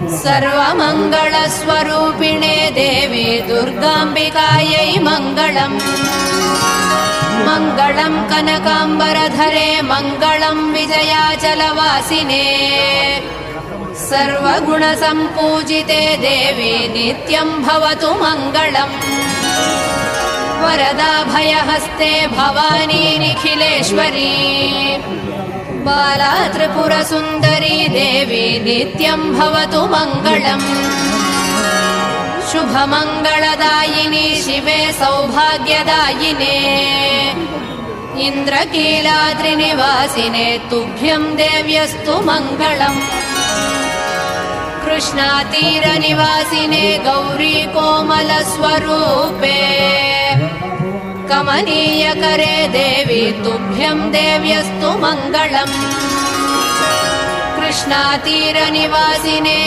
सर्वमङ्गलस्वरूपिणे देवी दुर्गाम्बिकायै मङ्गलम्। मङ्गलम् कनकाम्बरधरे मङ्गलम् विजयाचलवासिने। सर्वगुणसम्पूजिते देवी नित्यं भवतु मङ्गलम्। वरदाभयहस्ते भवानी निखिलेश्वरी। बाला त्रिपुरसुन्दरी देवी नित्यं भवतु मङ्गलम्। शुभमङ्गलदायिनी शिवे सौभाग्यदायिने। इन्द्रकीलाद्रिनिवासिने तुभ्यं देव्यस्तु मङ्गलम्। कृष्णातीरनिवासिने गौरी कोमलस्वरूपे। कमनीयकरे देवी तुभ्यं देव्यस्तु मङ्गलम्। कृष्णातीरनिवासिने